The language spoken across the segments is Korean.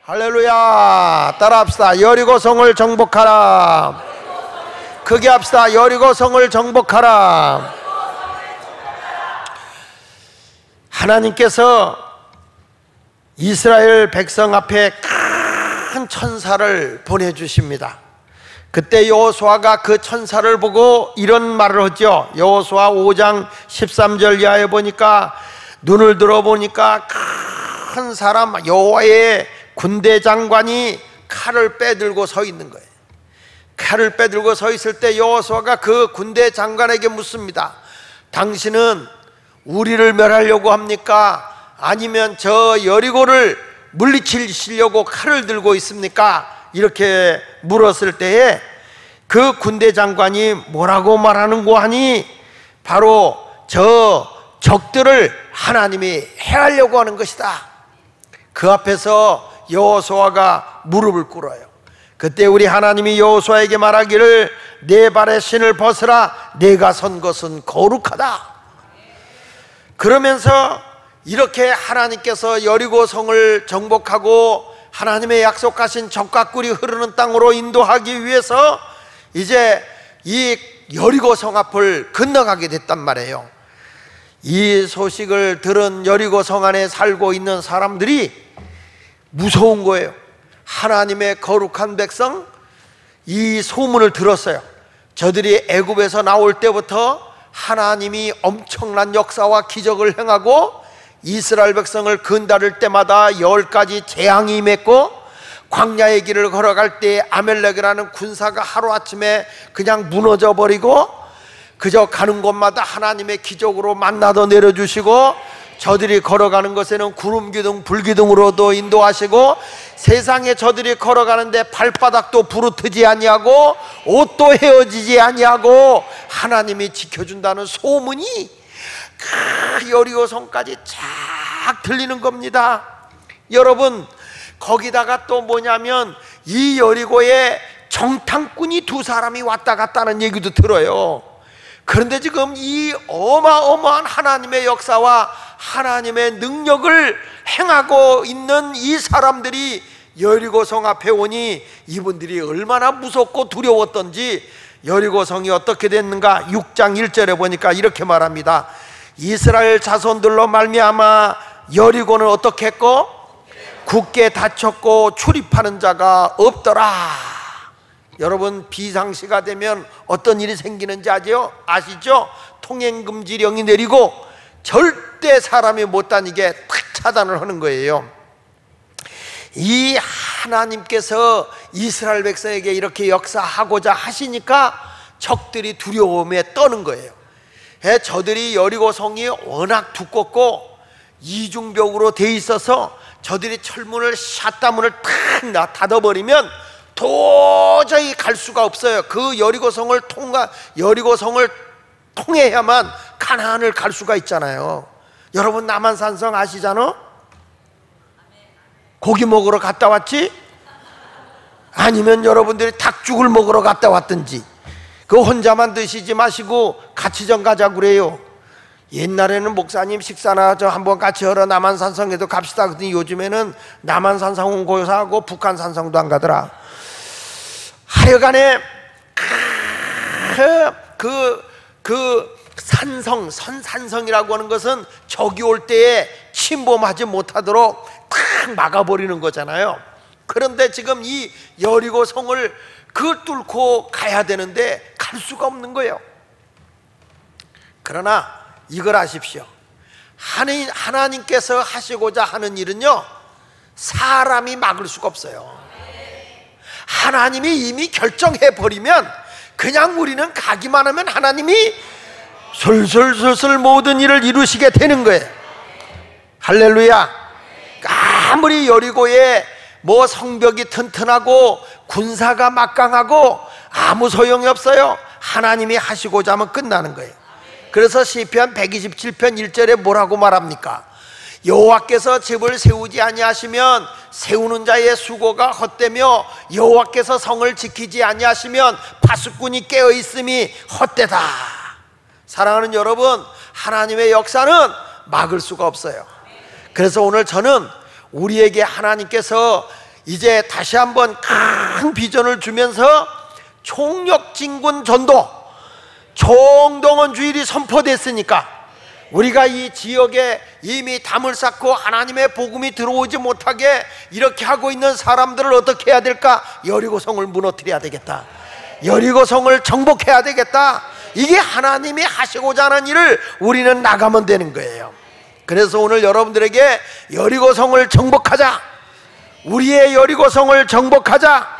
할렐루야. 따라합시다. 여리고성을 정복하라. 크게 합시다. 여리고성을 정복하라. 하나님께서 이스라엘 백성 앞에 큰 천사를 보내주십니다. 그때 여호수아가 그 천사를 보고 이런 말을 하죠. 여호수아 5장 13절 이하에 보니까 눈을 들어보니까 큰 사람 여호와의 군대 장관이 칼을 빼들고 서 있는 거예요. 칼을 빼들고 서 있을 때 여호수아가 그 군대 장관에게 묻습니다. 당신은 우리를 멸하려고 합니까? 아니면 저 여리고를 물리치려고 칼을 들고 있습니까? 이렇게 물었을 때에 그 군대 장관이 뭐라고 말하는고 하니 바로 저 적들을 하나님이 해하려고 하는 것이다. 그 앞에서 여호수아가 무릎을 꿇어요. 그때 우리 하나님이 여호수아에게 말하기를 내 발의 신을 벗으라. 내가 선 것은 거룩하다. 그러면서 이렇게 하나님께서 여리고성을 정복하고 하나님의 약속하신 적과 꿀이 흐르는 땅으로 인도하기 위해서 이제 이 여리고성 앞을 건너가게 됐단 말이에요. 이 소식을 들은 여리고성 안에 살고 있는 사람들이 무서운 거예요. 하나님의 거룩한 백성, 이 소문을 들었어요. 저들이 애굽에서 나올 때부터 하나님이 엄청난 역사와 기적을 행하고 이스라엘 백성을 건달을 때마다 10가지 재앙이 임했고 광야의 길을 걸어갈 때 아멜렉이라는 군사가 하루아침에 그냥 무너져 버리고 그저 가는 곳마다 하나님의 기적으로 만나도 내려주시고 저들이 걸어가는 것에는 구름기둥 불기둥으로도 인도하시고 세상에 저들이 걸어가는데 발바닥도 부르트지 아니하고 옷도 헤어지지 아니하고 하나님이 지켜준다는 소문이 그 여리고성까지 쫙 들리는 겁니다. 여러분, 거기다가 또 뭐냐면 이 여리고에 정탐꾼이 2사람이 왔다 갔다 하는 얘기도 들어요. 그런데 지금 이 어마어마한 하나님의 역사와 하나님의 능력을 행하고 있는 이 사람들이 여리고성 앞에 오니 이분들이 얼마나 무섭고 두려웠던지 여리고성이 어떻게 됐는가 6장 1절에 보니까 이렇게 말합니다. 이스라엘 자손들로 말미암아 여리고는 어떻게 했고? 굳게 닫혔고 출입하는 자가 없더라. 여러분, 비상시가 되면 어떤 일이 생기는지 아시죠? 통행금지령이 내리고 절대 사람이 못 다니게 탁 차단을 하는 거예요. 이 하나님께서 이스라엘 백성에게 이렇게 역사하고자 하시니까 적들이 두려움에 떠는 거예요. 저들이 여리고성이 워낙 두껍고 이중벽으로 돼 있어서 저들이 철문을 샷다문을 탁 닫아버리면 도저히 갈 수가 없어요. 그 여리고성을 통해야만 가나안을 갈 수가 있잖아요. 여러분, 남한산성 아시잖아? 고기 먹으러 갔다 왔지? 아니면 여러분들이 닭죽을 먹으러 갔다 왔든지 그 혼자만 드시지 마시고 같이 좀 가자 그래요. 옛날에는 목사님 식사나 저 한번 같이 하러 남한산성에도 갑시다 그랬더니 요즘에는 남한산성은 고사하고 북한산성도 안 가더라. 하여간에 산성이라고 하는 것은 적이 올 때에 침범하지 못하도록 탁 막아버리는 거잖아요. 그런데 지금 이 여리고성을 뚫고 가야 되는데 갈 수가 없는 거예요. 그러나 이걸 아십시오. 하나님께서 하시고자 하는 일은요, 사람이 막을 수가 없어요. 하나님이 이미 결정해버리면 그냥 우리는 가기만 하면 하나님이 솔솔솔솔 모든 일을 이루시게 되는 거예요. 할렐루야. 아무리 여리고에 뭐 성벽이 튼튼하고 군사가 막강하고 아무 소용이 없어요. 하나님이 하시고자 하면 끝나는 거예요. 그래서 시편 127편 1절에 뭐라고 말합니까? 여호와께서 집을 세우지 아니하시면 세우는 자의 수고가 헛되며 여호와께서 성을 지키지 아니하시면 파수꾼이 깨어있음이 헛되다. 사랑하는 여러분, 하나님의 역사는 막을 수가 없어요. 그래서 오늘 저는 우리에게 하나님께서 이제 다시 한번 큰 비전을 주면서 총력진군 전도, 총동원 주일이 선포됐으니까 우리가 이 지역에 이미 담을 쌓고 하나님의 복음이 들어오지 못하게 이렇게 하고 있는 사람들을 어떻게 해야 될까? 여리고성을 무너뜨려야 되겠다. 여리고성을 정복해야 되겠다. 이게 하나님이 하시고자 하는 일을 우리는 나가면 되는 거예요. 그래서 오늘 여러분들에게 여리고성을 정복하자, 우리의 여리고성을 정복하자.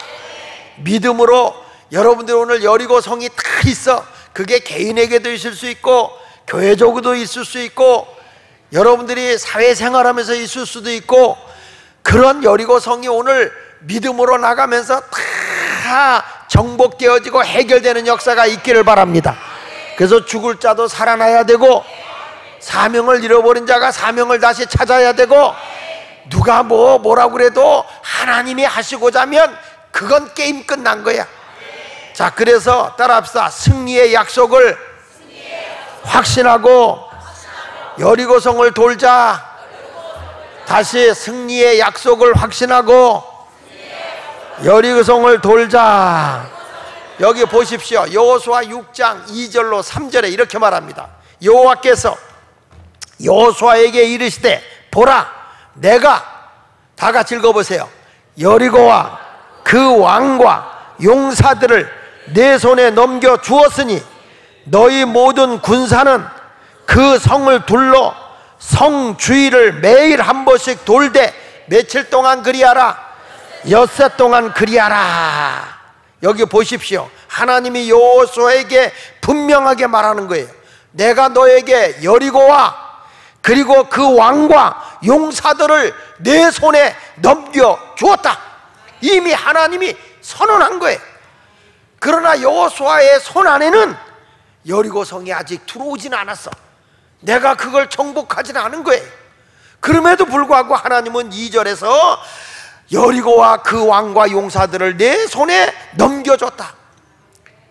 믿음으로 여러분들 오늘 여리고성이 다 있어. 그게 개인에게도 있을 수 있고 교회적으로도 있을 수 있고 여러분들이 사회생활하면서 있을 수도 있고, 그런 여리고성이 오늘 믿음으로 나가면서 다 정복되어지고 해결되는 역사가 있기를 바랍니다. 그래서 죽을 자도 살아나야 되고, 사명을 잃어버린 자가 사명을 다시 찾아야 되고, 누가 뭐라고 그래도 하나님이 하시고자 하면 그건 게임 끝난 거야. 자, 그래서 따라합시다. 승리의 약속을 확신하고 여리고성을 돌자. 다시 승리의 약속을 확신하고 여리고성을 돌자. 여기 보십시오. 여호수아 6장 2절로 3절에 이렇게 말합니다. 여호와께서 여호수아에게 이르시되 보라, 내가, 다 같이 읽어보세요. 여리고와 그 왕과 용사들을 내 손에 넘겨 주었으니 너희 모든 군사는 그 성을 둘러 성 주위를 매일 한 번씩 돌되 며칠 동안 그리하라? 엿새 동안 그리하라. 여기 보십시오. 하나님이 여호수아에게 분명하게 말하는 거예요. 내가 너에게 여리고와 그리고 그 왕과 용사들을 내 손에 넘겨 주었다. 이미 하나님이 선언한 거예요. 그러나 여호수아의 손 안에는 여리고성이 아직 들어오진 않았어. 내가 그걸 정복하진 않은 거예요. 그럼에도 불구하고 하나님은 2절에서 여리고와 그 왕과 용사들을 내 손에 넘겨줬다.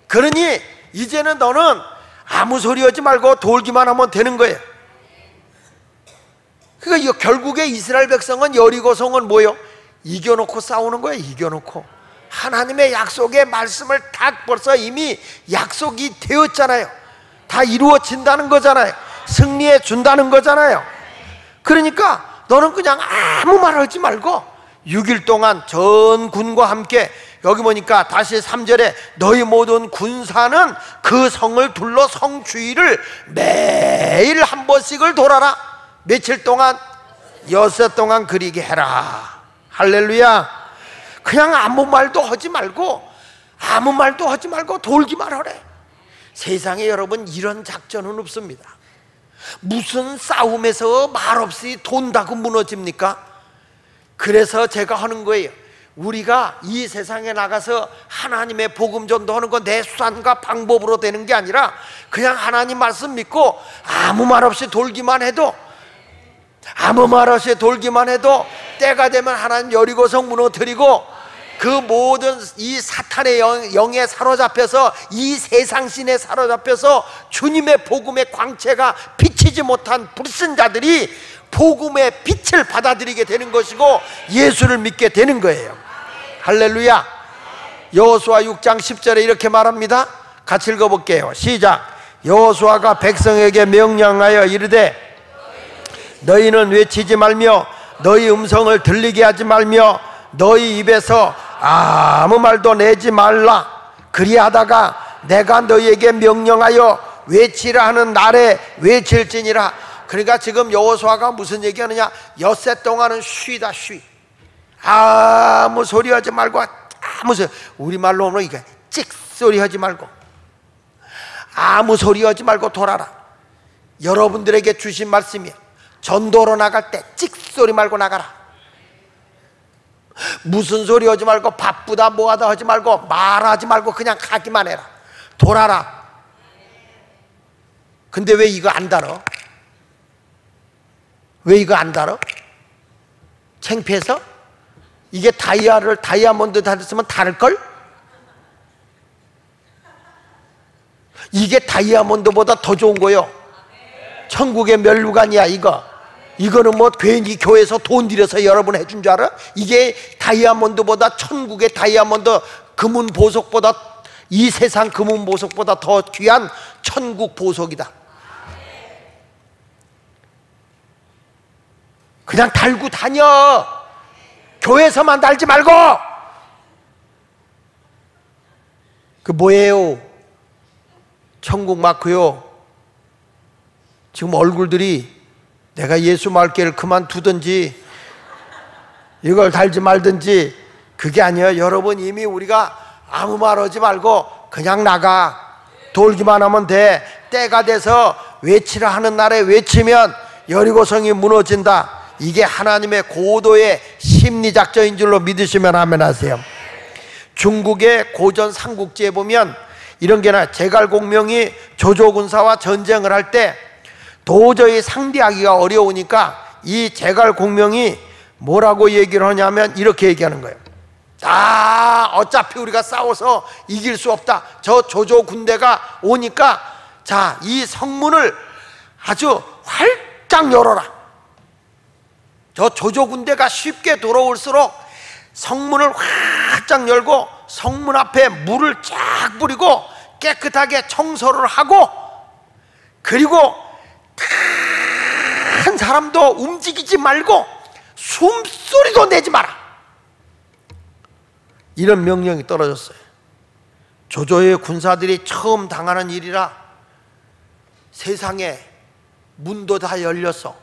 그러니 이제는 너는 아무 소리 하지 말고 돌기만 하면 되는 거예요. 그러니까 결국에 이스라엘 백성은 여리고성은 뭐예요? 이겨놓고 싸우는 거예요. 이겨놓고 하나님의 약속의 말씀을 다 벌써 이미 약속이 되었잖아요. 다 이루어진다는 거잖아요. 승리해 준다는 거잖아요. 그러니까 너는 그냥 아무 말 하지 말고 6일 동안 전 군과 함께, 여기 보니까 다시 3절에 너희 모든 군사는 그 성을 둘러 성 주위를 매일 한 번씩을 돌아라. 며칠 동안? 엿새 동안 그리게 해라. 할렐루야. 그냥 아무 말도 하지 말고 돌기만 하래. 세상에 여러분 이런 작전은 없습니다. 무슨 싸움에서 말없이 돈다고 무너집니까? 그래서 제가 하는 거예요. 우리가 이 세상에 나가서 하나님의 복음 전도하는 건 내 수단과 방법으로 되는 게 아니라 그냥 하나님 말씀 믿고 아무 말 없이 돌기만 해도 때가 되면 하나님 여리고성 무너뜨리고 그 모든 이 사탄의 영에 사로잡혀서 이 세상 신에 사로잡혀서 주님의 복음의 광채가 비치지 못한 불신자들이 복음의 빛을 받아들이게 되는 것이고 예수를 믿게 되는 거예요. 할렐루야. 여호수아 6장 10절에 이렇게 말합니다. 같이 읽어볼게요. 시작. 여호수아가 백성에게 명령하여 이르되 너희는 외치지 말며 너희 음성을 들리게 하지 말며 너희 입에서 아무 말도 내지 말라. 그리하다가 내가 너희에게 명령하여 외치라 하는 날에 외칠지니라. 그러니까 지금 여호수아가 무슨 얘기하느냐? 엿새 동안은 쉬다. 아무 소리 하지 말고, 우리말로 하면 이게 찍소리 하지 말고 아무 소리 하지 말고 돌아라. 여러분들에게 주신 말씀이야. 전도로 나갈 때 찍소리 말고 나가라. 무슨 소리 하지 말고 바쁘다 뭐하다 하지 말고 말하지 말고 그냥 가기만 해라. 돌아라. 근데 왜 이거 안 달어? 왜 이거 안 달어? 창피해서? 이게 다이아몬드 달았으면 다를걸? 이게 다이아몬드보다 더 좋은 거요. 천국의 멸류관이야. 이거는 뭐 괜히 교회에서 돈 들여서 여러분 해준 줄 알아? 이게 다이아몬드보다, 천국의 다이아몬드 금은 보석보다, 이 세상 금은 보석보다 더 귀한 천국 보석이다. 그냥 달고 다녀. 교회에서만 달지 말고. 그 뭐예요? 천국 마크요. 지금 얼굴들이 내가 예수 말기를 그만두든지 이걸 달지 말든지 그게 아니에요. 여러분, 이미 우리가 아무 말 하지 말고 그냥 나가. 돌기만 하면 돼. 때가 돼서 외치라 하는 날에 외치면 여리고성이 무너진다. 이게 하나님의 고도의 심리작전인 줄로 믿으시면 아멘 하세요. 중국의 고전 삼국지에 보면 이런 게나, 제갈공명이 조조군사와 전쟁을 할 때 도저히 상대하기가 어려우니까 이 제갈공명이 뭐라고 얘기를 하냐면 이렇게 얘기하는 거예요. 어차피 우리가 싸워서 이길 수 없다. 저 조조 군대가 오니까 자, 이 성문을 아주 활짝 열어라. 저 조조 군대가 쉽게 돌아올수록 성문을 활짝 열고 성문 앞에 물을 쫙 뿌리고 깨끗하게 청소를 하고, 그리고 한 사람도 움직이지 말고 숨소리도 내지 마라. 이런 명령이 떨어졌어요. 조조의 군사들이 처음 당하는 일이라 세상에 문도 다 열렸어.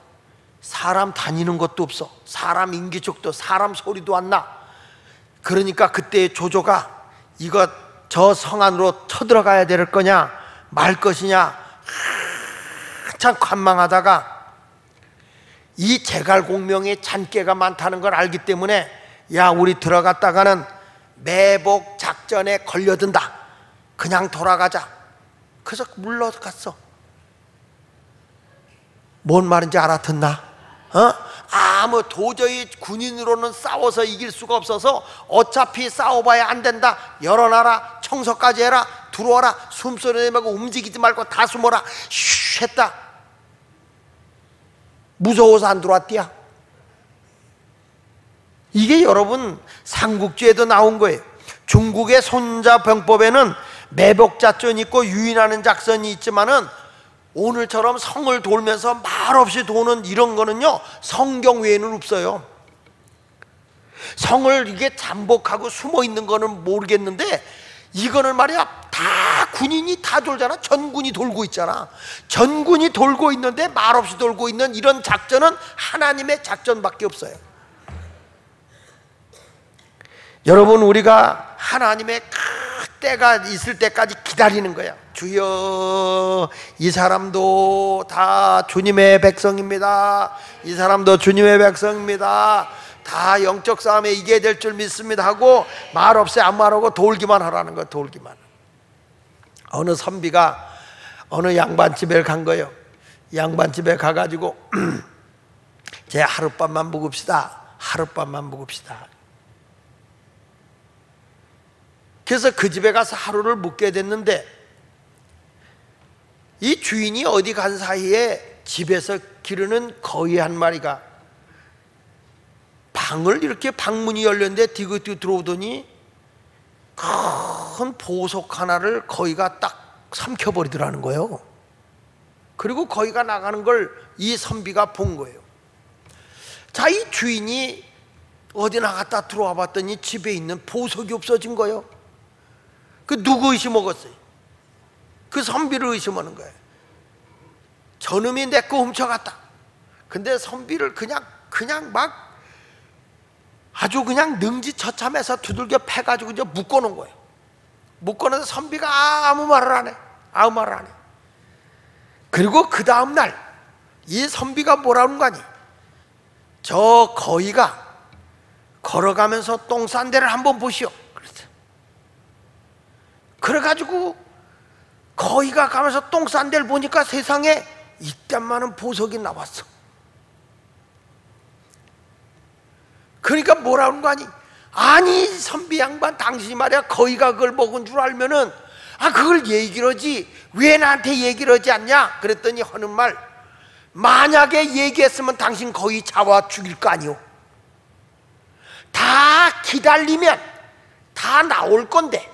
사람 다니는 것도 없어. 사람 인기척도, 사람 소리도 안 나. 그러니까 그때 조조가 이거 저 성 안으로 쳐들어가야 될 거냐 말 것이냐 한참 관망하다가 이 제갈공명의 잔꾀가 많다는 걸 알기 때문에 야, 우리 들어갔다가는 매복 작전에 걸려든다. 그냥 돌아가자. 그래서 물러갔어. 뭔 말인지 알아듣나? 도저히 군인으로는 싸워서 이길 수가 없어서 어차피 싸워봐야 안 된다. 열어놔라. 청소까지 해라. 들어와라. 숨소리 내지 말고 움직이지 말고 다 숨어라. 쉿 했다. 무서워서 안 들어왔디야. 이게 여러분 삼국지에도 나온 거예요. 중국의 손자병법에는 매복작전이 있고 유인하는 작전이 있지만은 오늘처럼 성을 돌면서 말없이 도는 이런 거는요, 성경 외에는 없어요. 성을 이게 잠복하고 숨어 있는 거는 모르겠는데 이거는 말이야 다 군인이 다 돌잖아. 전군이 돌고 있잖아. 전군이 돌고 있는데 말없이 돌고 있는 이런 작전은 하나님의 작전밖에 없어요. 여러분, 우리가 하나님의 때가 있을 때까지 기다리는 거야. 주여, 이 사람도 다 주님의 백성입니다. 이 사람도 주님의 백성입니다. 다 영적 싸움에 이겨야 될 줄 믿습니다 하고 말없이 아무 말하고 돌기만 하라는 거야. 돌기만. 어느 선비가 어느 양반집에 간 거예요. 양반집에 가가지고 제 하룻밤만 묵읍시다. 하룻밤만 묵읍시다. 그래서 그 집에 가서 하루를 묵게 됐는데 이 주인이 어디 간 사이에 집에서 기르는 거위 한 마리가 방을 이렇게 방문이 열렸는데 디귿디귿 들어오더니 큰 보석 하나를 거위가 딱 삼켜버리더라는 거예요. 그리고 거위가 나가는 걸 이 선비가 본 거예요. 자, 이 주인이 어디 나갔다 들어와 봤더니 집에 있는 보석이 없어진 거예요. 그 누구 의심먹었어요? 그 선비를 의심하는 거예요. 저놈이 내 거 훔쳐갔다. 근데 선비를 그냥 막 아주 그냥 능지처참해서 두들겨 패가지고 이제 묶어놓은 거예요. 묶어놓은 선비가 아무 말을 안 해. 아무 말을 안 해. 그리고 그 다음날 이 선비가 뭐라는 거니? 저 거위가 걸어가면서 똥 싼 데를 한번 보시오. 그래가지고 거위가 가면서 똥 싼 데를 보니까 세상에 이딴 많은 보석이 나왔어. 그러니까 뭐라는 거 아니? 아니 선비 양반, 당신이 말이야 거위가 그걸 먹은 줄 알면은 그걸 얘기를 하지 왜 나한테 얘기를 하지 않냐? 그랬더니 하는 말, 만약에 얘기했으면 당신 거의 잡아 죽일 거 아니오. 다 기다리면 다 나올 건데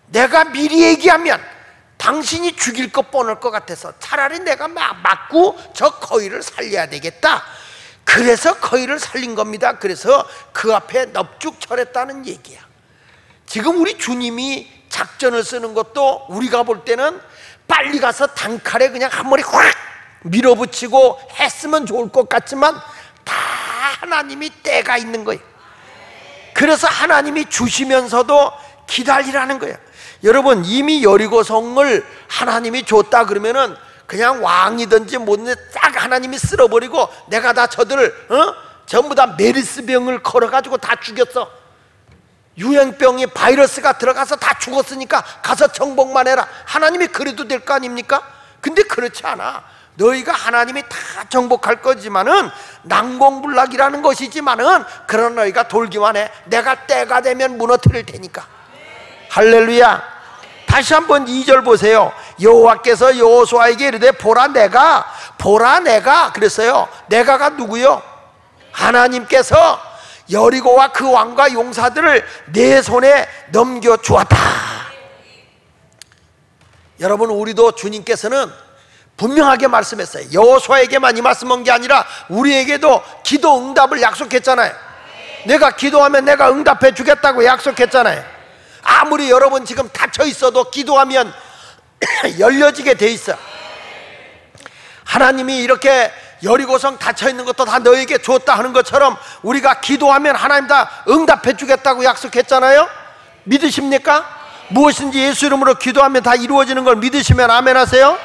내가 미리 얘기하면 당신이 죽일 것 뻔할 것 같아서 차라리 내가 맞고 저 거위를 살려야 되겠다. 그래서 거위를 살린 겁니다. 그래서 그 앞에 넙죽절했다는 얘기야. 지금 우리 주님이 작전을 쓰는 것도 우리가 볼 때는 빨리 가서 단칼에 그냥 한 머리 확 밀어붙이고 했으면 좋을 것 같지만 다 하나님이 때가 있는 거예요. 그래서 하나님이 주시면서도 기다리라는 거예요. 여러분, 이미 여리고성을 하나님이 줬다 그러면은 그냥 왕이든지 뭐든지 딱 하나님이 쓸어버리고 내가 다 저들을 전부 다 메르스병을 걸어가지고 다 죽였어. 유행병이 바이러스가 들어가서 다 죽었으니까 가서 정복만 해라. 하나님이 그래도 될 거 아닙니까? 근데 그렇지 않아. 너희가 하나님이 다 정복할 거지만은 난공불락이라는 것이지만은 그런 너희가 돌기만 해. 내가 때가 되면 무너뜨릴 테니까. 할렐루야. 다시 한번 2절 보세요. 여호와께서 여호수아에게 이르되 보라 내가 그랬어요. 내가가 누구요? 하나님께서 여리고와 그 왕과 용사들을 내 손에 넘겨주었다. 여러분, 우리도 주님께서는 분명하게 말씀했어요. 여호수아에게만 이 말씀한 게 아니라 우리에게도 기도 응답을 약속했잖아요. 내가 기도하면 내가 응답해 주겠다고 약속했잖아요. 아무리 여러분 지금 닫혀 있어도 기도하면 열려지게 돼 있어. 하나님이 이렇게 여리고성 닫혀 있는 것도 다 너에게 줬다 하는 것처럼 우리가 기도하면 하나님 다 응답해 주겠다고 약속했잖아요. 믿으십니까? 무엇인지 예수 이름으로 기도하면 다 이루어지는 걸 믿으시면 아멘 하세요.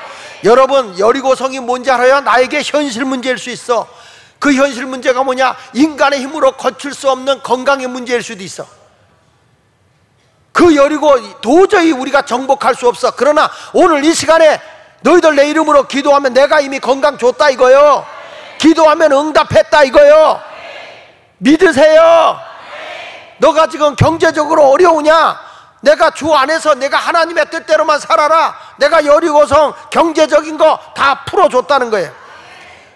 여러분, 여리고성이 뭔지 알아요? 나에게 현실 문제일 수 있어. 그 현실 문제가 뭐냐? 인간의 힘으로 거칠 수 없는 건강의 문제일 수도 있어. 그 여리고 도저히 우리가 정복할 수 없어. 그러나 오늘 이 시간에 너희들 내 이름으로 기도하면 내가 이미 건강 줬다 이거요. 기도하면 응답했다 이거요. 믿으세요. 너가 지금 경제적으로 어려우냐? 내가 주 안에서 내가 하나님의 뜻대로만 살아라. 내가 여리고성 경제적인 거 다 풀어줬다는 거예요.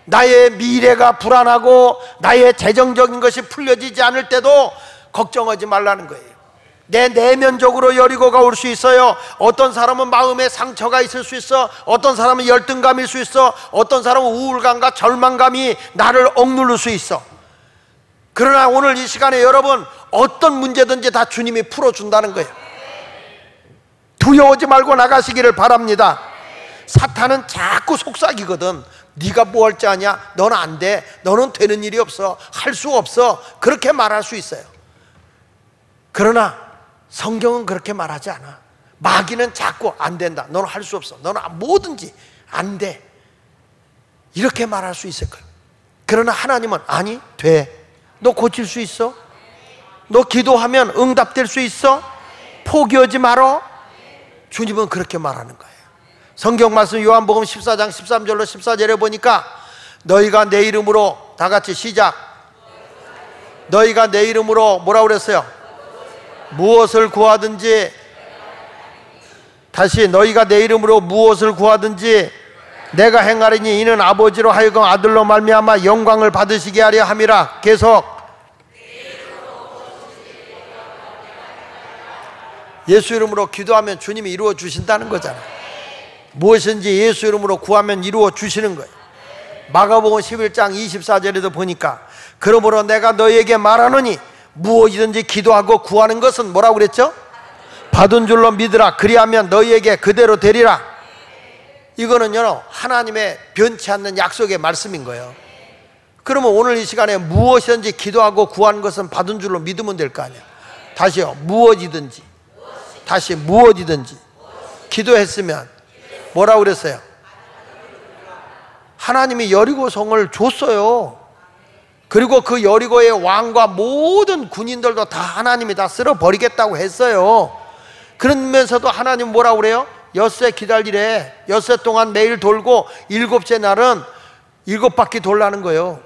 나의 미래가 불안하고 나의 재정적인 것이 풀려지지 않을 때도 걱정하지 말라는 거예요. 내 내면적으로 여리고가 올 수 있어요. 어떤 사람은 마음에 상처가 있을 수 있어. 어떤 사람은 열등감일 수 있어. 어떤 사람은 우울감과 절망감이 나를 억누를 수 있어. 그러나 오늘 이 시간에 여러분, 어떤 문제든지 다 주님이 풀어준다는 거예요. 두려워하지 말고 나가시기를 바랍니다. 사탄은 자꾸 속삭이거든. 네가 뭐 할 줄 아냐? 너는 안 돼. 너는 되는 일이 없어. 할 수 없어. 그렇게 말할 수 있어요. 그러나 성경은 그렇게 말하지 않아. 마귀는 자꾸 안 된다. 너는 할 수 없어. 너는 뭐든지 안 돼. 이렇게 말할 수 있을 거야. 그러나 하나님은 아니, 돼. 너 고칠 수 있어. 너 기도하면 응답될 수 있어. 포기하지 말어. 주님은 그렇게 말하는 거예요. 성경 말씀 요한복음 14장 13절로 14절에 보니까 너희가 내 이름으로, 다 같이 시작. 너희가 내 이름으로 뭐라고 그랬어요? 무엇을 구하든지, 다시 너희가 내 이름으로 무엇을 구하든지 내가 행하리니 이는 아버지로 하여금 아들로 말미암아 영광을 받으시게 하려 함이라. 계속. 예수 이름으로 기도하면 주님이 이루어 주신다는 거잖아요. 무엇인지 예수 이름으로 구하면 이루어 주시는 거예요. 마가복음 11장 24절에도 보니까 그러므로 내가 너희에게 말하노니 무엇이든지 기도하고 구하는 것은 뭐라고 그랬죠? 받은 줄로 믿으라. 그리하면 너희에게 그대로 되리라. 이거는요, 하나님의 변치 않는 약속의 말씀인 거예요. 그러면 오늘 이 시간에 무엇이든지 기도하고 구하는 것은 받은 줄로 믿으면 될 거 아니야. 다시요. 무엇이든지. 다시 무엇이든지. 기도했으면 뭐라고 그랬어요? 하나님이 여리고성을 줬어요. 그리고 그 여리고의 왕과 모든 군인들도 다 하나님이 다 쓸어버리겠다고 했어요. 그러면서도 하나님 뭐라고 그래요? 엿새 기다리래. 엿새 동안 매일 돌고 7째 날은 7바퀴 돌라는 거예요.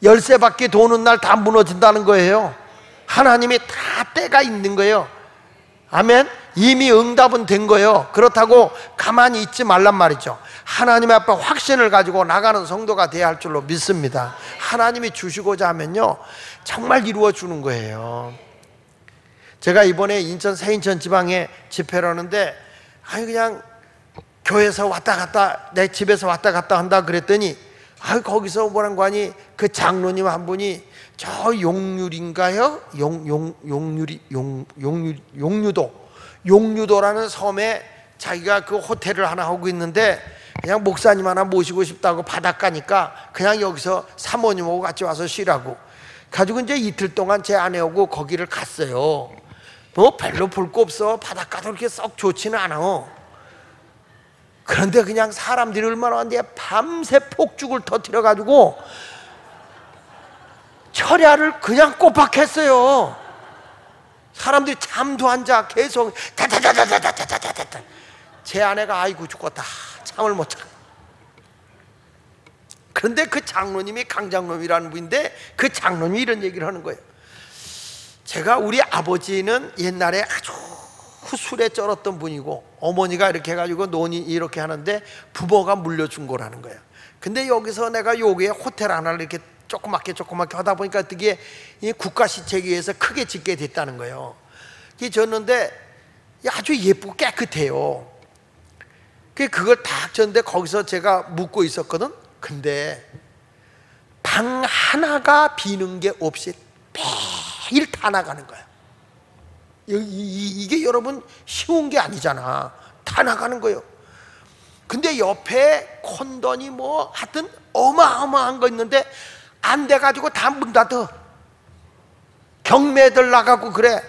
13바퀴 도는 날 다 무너진다는 거예요. 하나님이 다 때가 있는 거예요. 아멘. 이미 응답은 된 거예요. 그렇다고 가만히 있지 말란 말이죠. 하나님 앞에 확신을 가지고 나가는 성도가 돼야 할 줄로 믿습니다. 하나님이 주시고자 하면요 정말 이루어 주는 거예요. 제가 이번에 인천 새인천 지방에 집회를 하는데 그냥 교회에서 왔다 갔다 내 집에서 왔다 갔다 한다 그랬더니 거기서 보란관이 그 장로님 한 분이 저 용률인가요? 용유도라는 섬에 자기가 그 호텔을 하나 하고 있는데 그냥 목사님 하나 모시고 싶다고 바닷가니까 그냥 여기서 사모님하고 같이 와서 쉬라고 가지고 이제 이틀 동안 제 아내하고 거기를 갔어요. 뭐 별로 볼 거 없어. 바닷가도 그렇게 썩 좋지는 않아. 그런데 그냥 사람들이 얼마나 왔는데 밤새 폭죽을 터뜨려 가지고 철야를 그냥 꼬박했어요. 사람들이 잠도 안 자. 계속 다다다다다다다다다. 제 아내가 아이고 죽겠다 잠을 못 자. 그런데 그 장로님이 강장로님이라는 분인데 그 장로님이 이런 얘기를 하는 거예요. 제가 우리 아버지는 옛날에 아주 술에 쩔었던 분이고 어머니가 이렇게 해가지고 논이 이렇게 하는데 부모가 물려준 거라는 거예요. 근데 여기서 내가 여기에 호텔 하나를 이렇게 조그맣게 하다 보니까 어떻게 국가 시책위에서 크게 짓게 됐다는 거예요. 이게 졌는데 아주 예쁘고 깨끗해요. 그걸 딱 졌는데 거기서 제가 묵고 있었거든. 근데 방 하나가 비는 게 없이 매일 다 나가는 거야. 이게 여러분 쉬운 게 아니잖아. 다 나가는 거예요. 근데 옆에 콘도니 뭐 하여튼 어마어마한 거 있는데 안 돼가지고 다 문 닫아. 경매들 나가고 그래.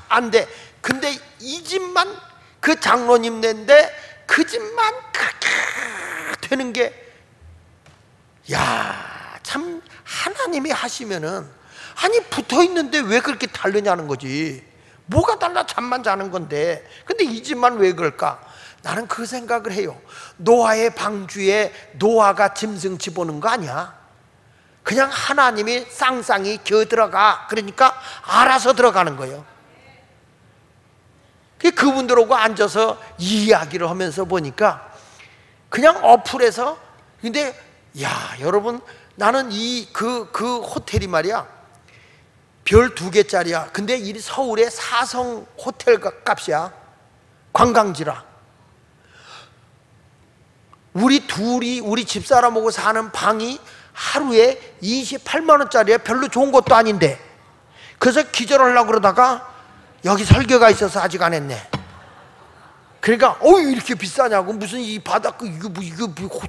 안 돼. 근데 이 집만 그 장로님 낸데 그 집만 그렇게 되는 게 참 하나님이 하시면은 붙어 있는데 왜 그렇게 다르냐는 거지. 뭐가 달라? 잠만 자는 건데. 근데 이 집만 왜 그럴까? 나는 그 생각을 해요. 노아의 방주에 노아가 짐승 집어넣은 거 아니야. 그냥 하나님이 쌍쌍이 겨 들어가. 그러니까 알아서 들어가는 거예요. 그분들하고 앉아서 이야기를 하면서 보니까 그냥 어플에서 근데 여러분 나는 그 호텔이 말이야 별 2개짜리야. 근데 이 서울의 4성 호텔 값이야. 관광지라. 우리 집사람하고 사는 방이 하루에 28만 원짜리야. 별로 좋은 것도 아닌데. 그래서 기절하려고 그러다가 여기 설교가 있어서 아직 안 했네. 그러니까 이렇게 비싸냐고. 무슨 이 바닷가 이거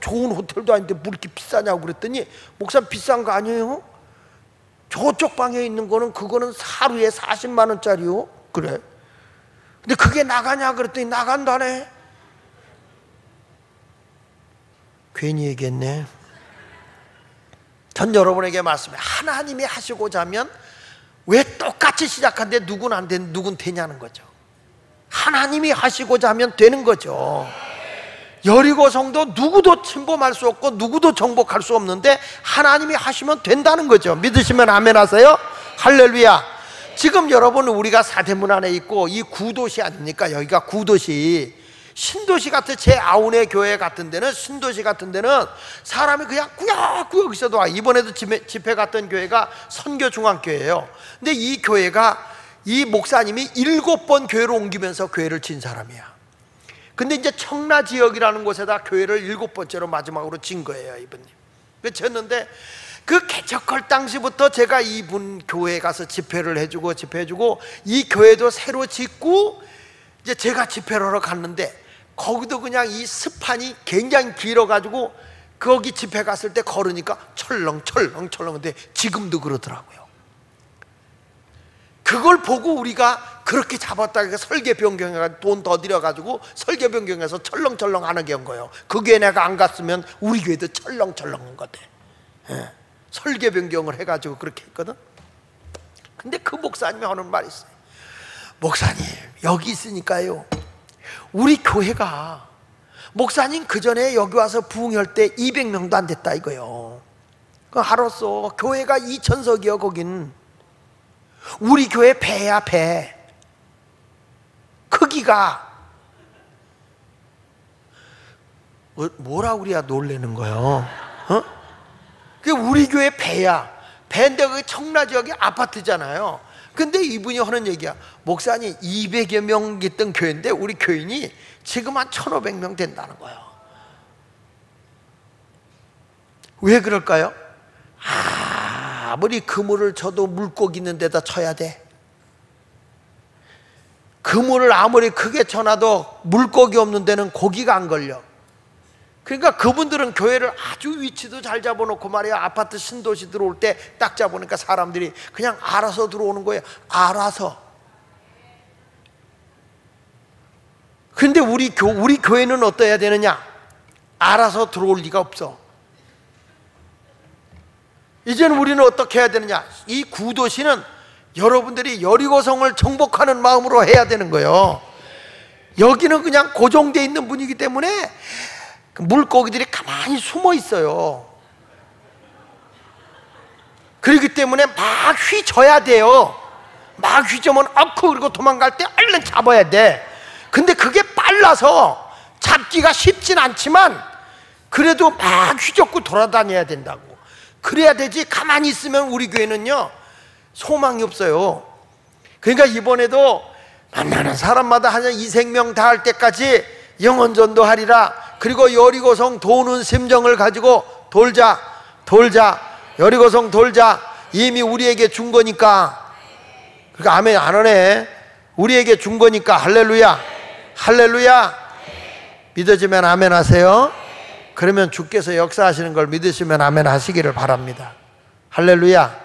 좋은 호텔도 아닌데 뭐 이렇게 비싸냐고 그랬더니 목사님 비싼 거 아니에요? 저쪽 방에 있는 거는 그거는 하루에 40만 원짜리요. 그래. 근데 그게 나가냐 그랬더니 나간다네. 괜히 얘기했네. 전 여러분에게 말씀해. 하나님이 하시고자 하면 왜 똑같이 시작한데 누군 안 돼, 누군 되냐는 거죠. 하나님이 하시고자 하면 되는 거죠. 여리고 성도 누구도 침범할 수 없고 누구도 정복할 수 없는데 하나님이 하시면 된다는 거죠. 믿으시면 아멘 하세요. 할렐루야. 지금 여러분 우리가 사대문 안에 있고 이 구도시 아닙니까? 여기가 구도시. 신도시 같은 제 아우네 교회 같은 데는 신도시 같은 데는 사람이 그냥 꾸역꾸역 있어도 와. 이번에도 집회 갔던 교회가 선교중앙교회예요. 근데 이 교회가 이 목사님이 7번 교회로 옮기면서 교회를 진 사람이야. 근데 이제 청라 지역이라는 곳에다 교회를 7번째로 마지막으로 진 거예요, 이분님. 그래서 졌는데 그 개척할 당시부터 제가 이분 교회에 가서 집회를 해주고 이 교회도 새로 짓고 이제 제가 집회를 하러 갔는데 거기도 그냥 이 스판이 굉장히 길어가지고 거기 집회 갔을 때 걸으니까 철렁철렁 근데 지금도 그러더라고요. 그걸 보고 우리가 그렇게 잡았다가 설계 변경해서 돈 더 들여가지고 설계 변경해서 철렁철렁 안 하게 한 거예요. 그 교회 내가 안 갔으면 우리 교회도 철렁철렁한 것 같아. 설계 변경을 해가지고 그렇게 했거든. 근데 그 목사님이 하는 말이 있어요. 목사님 여기 있으니까요 우리 교회가 목사님 그 전에 여기 와서 부흥할 때 200명도 안 됐다 이거요. 그 알았어. 교회가 2,000석이요 거긴. 우리 교회 배야 배. 크기가. 뭐라 그래야 놀래는 거예요? 그게 우리 교회 배야. 배인데 그 청라 지역에 아파트잖아요. 근데 이분이 하는 얘기야. 목사님 200여 명 있던 교회인데 우리 교인이 지금 한 1,500명 된다는 거예요. 왜 그럴까요? 아무리 그물을 쳐도 물고기 있는 데다 쳐야 돼. 그물을 아무리 크게 쳐놔도 물고기 없는 데는 고기가 안 걸려. 그러니까 그분들은 교회를 아주 위치도 잘 잡아놓고 말이야. 아파트 신도시 들어올 때 딱 잡으니까 사람들이 그냥 알아서 들어오는 거예요. 알아서. 근데 우리 교회는 어떠해야 되느냐? 알아서 들어올 리가 없어. 이제는 우리는 어떻게 해야 되느냐? 이 구도시는 여러분들이 여리고성을 정복하는 마음으로 해야 되는 거예요. 여기는 그냥 고정되어 있는 분이기 때문에 물고기들이 가만히 숨어 있어요. 그렇기 때문에 막 휘져야 돼요. 막 휘저으면 아쿠 그리고 도망갈 때 얼른 잡아야 돼. 근데 그게 빨라서 잡기가 쉽진 않지만 그래도 막 휘젓고 돌아다녀야 된다고. 그래야 되지. 가만히 있으면 우리 교회는요 소망이 없어요. 그러니까 이번에도 만나는 사람마다 한 2,000명 다 할 때까지 영혼전도 하리라. 그리고 여리고성 도는 심정을 가지고 돌자. 여리고성 돌자. 이미 우리에게 준 거니까. 그러니까 아멘 안 하네. 우리에게 준 거니까. 할렐루야. 믿어지면 아멘 하세요. 그러면 주께서 역사하시는 걸 믿으시면 아멘 하시기를 바랍니다. 할렐루야.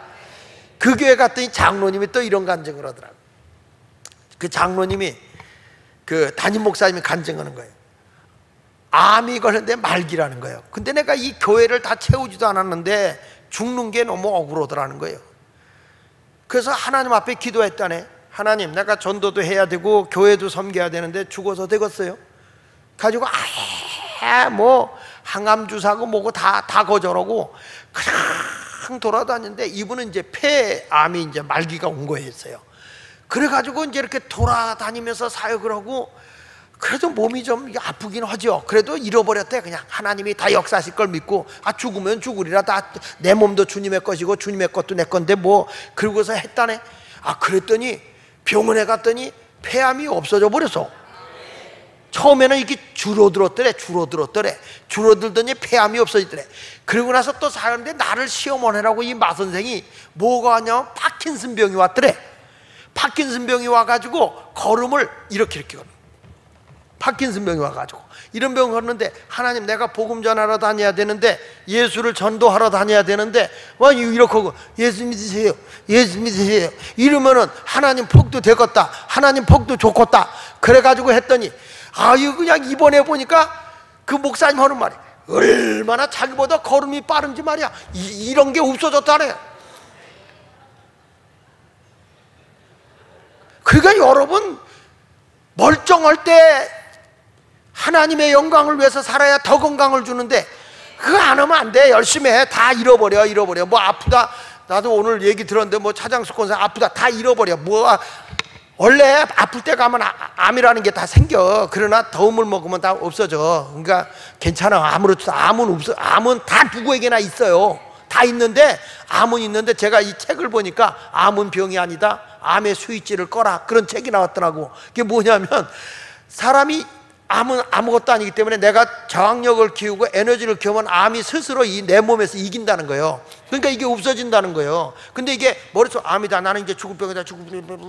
그 교회 갔더니 장로님이 또 이런 간증을 하더라고요. 그 장로님이 그 담임 목사님이 간증하는 거예요. 암이 걸렸는데 말기라는 거예요. 근데 내가 이 교회를 다 채우지도 않았는데 죽는 게 너무 억울하더라는 거예요. 그래서 하나님 앞에 기도했다네. 하나님, 내가 전도도 해야 되고 교회도 섬겨야 되는데 죽어서 되겠어요? 가지고 뭐 항암 주사고 뭐고 다 거절하고 그냥 돌아다녔는데 이분은 이제 폐암이 이제 말기가 온 거였어요. 그래가지고 이제 이렇게 돌아다니면서 사역을 하고 그래도 몸이 좀 아프긴 하죠. 그래도 잃어버렸대. 그냥 하나님이 다 역사하실 걸 믿고 죽으면 죽으리라. 다 내 몸도 주님의 것이고 주님의 것도 내 건데 뭐. 그러고서 했다네. 그랬더니 병원에 갔더니 폐암이 없어져 버렸어. 처음에는 이게 줄어들었더래. 줄어들더니 폐암이 없어지더래. 그러고 나서 또 사는데 나를 시험을 해라고 이 마선생이 뭐가 왔냐면 파킨슨 병이 왔더래. 파킨슨 병이 와가지고 걸음을 이렇게 걸어. 파킨슨 병이 와가지고 이런 병을 걸는데 하나님, 내가 복음 전하러 다녀야 되는데 예수를 전도하러 다녀야 되는데 이렇게 하고 예수 믿으세요 이러면은 하나님 복도 되겠다, 하나님 복도 좋겠다. 그래가지고 했더니 이거 그냥 이번에 보니까 그 목사님 하는 말이 얼마나 자기보다 걸음이 빠른지 말이야. 이런 게 없어졌다네. 그러니까 여러분, 멀쩡할 때 하나님의 영광을 위해서 살아야 더 건강을 주는데 그거 안 하면 안 돼. 열심히 해. 다 잃어버려. 뭐 아프다, 나도 오늘 얘기 들었는데 뭐 차장수 권사 아프다 다 잃어버려. 원래 아플 때 가면 암이라는 게 다 생겨. 그러나 더움을 먹으면 다 없어져. 그러니까 괜찮아. 아무렇지도 암은 없어. 암은 다 누구에게나 있어요. 다 있는데, 암은 있는데 제가 이 책을 보니까 암은 병이 아니다, 암의 스위치를 꺼라, 그런 책이 나왔더라고. 그게 뭐냐면 사람이 암은 아무것도 아니기 때문에 내가 저항력을 키우고 에너지를 키우면 암이 스스로 내 몸에서 이긴다는 거예요. 그러니까 이게 없어진다는 거예요. 근데 이게 머릿속 암이다, 나는 이제 죽을 병이다,